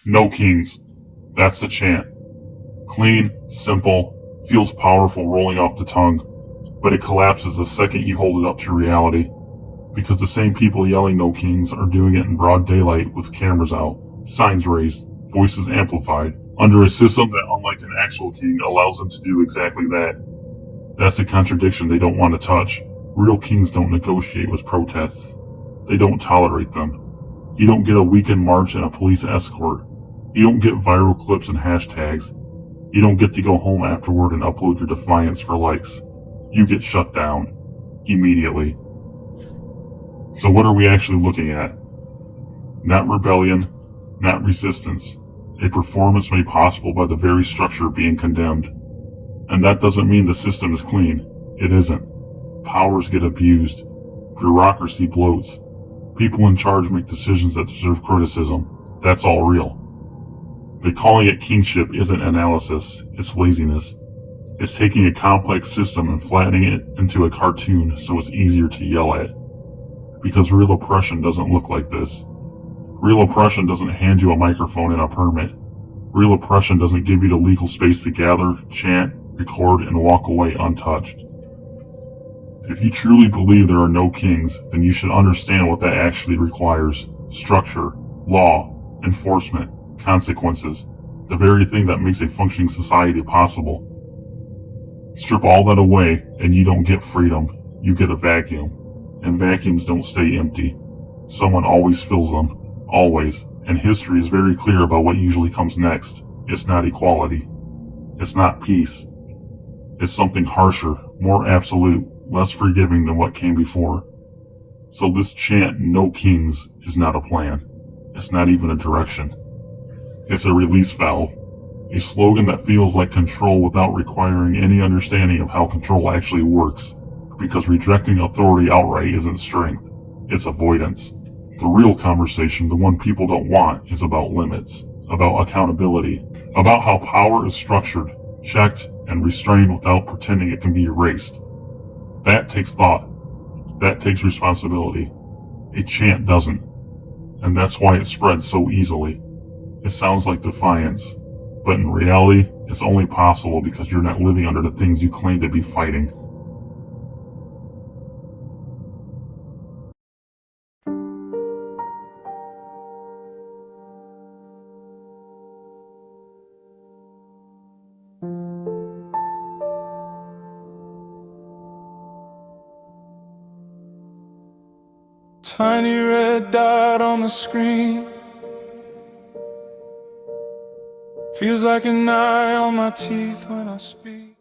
No kings. That's the chant. Clean, simple, feels powerful rolling off the tongue, but it collapses the second you hold it up to reality. Because the same people yelling no kings are doing it in broad daylight with cameras out, signs raised, voices amplified, under a system that, unlike an actual king, allows them to do exactly that. That's a contradiction they don't want to touch. Real kings don't negotiate with protests. They don't tolerate them. You don't get a weekend march and a police escort. You don't get viral clips and hashtags. You don't get to go home afterward and upload your defiance for likes. You get shut down. Immediately. So what are we actually looking at? Not rebellion, not resistance. A performance made possible by the very structure being condemned. And that doesn't mean the system is clean. It isn't. Powers get abused. Bureaucracy bloats. People in charge make decisions that deserve criticism. That's all real. But calling it kingship isn't analysis, it's laziness. It's taking a complex system and flattening it into a cartoon so it's easier to yell at. Because real oppression doesn't look like this. Real oppression doesn't hand you a microphone and a permit. Real oppression doesn't give you the legal space to gather, chant, record, and walk away untouched. If you truly believe there are no kings, then you should understand what that actually requires. Structure, law, enforcement, consequences, the very thing that makes a functioning society possible. Strip all that away and you don't get freedom, you get a vacuum. And vacuums don't stay empty. Someone always fills them. Always. And history is very clear about what usually comes next. It's not equality. It's not peace. It's something harsher, more absolute, less forgiving than what came before. So this chant, no kings, is not a plan. It's not even a direction. It's a release valve. A slogan that feels like control without requiring any understanding of how control actually works. Because rejecting authority outright isn't strength. It's avoidance. The real conversation, the one people don't want, is about limits, about accountability, about how power is structured, checked, and restrained without pretending it can be erased. That takes thought. That takes responsibility. A chant doesn't. And that's why it spreads so easily. It sounds like defiance, but in reality, it's only possible because you're not living under the things you claim to be fighting. Tiny red dot on the screen feels like an eye on my teeth when I speak.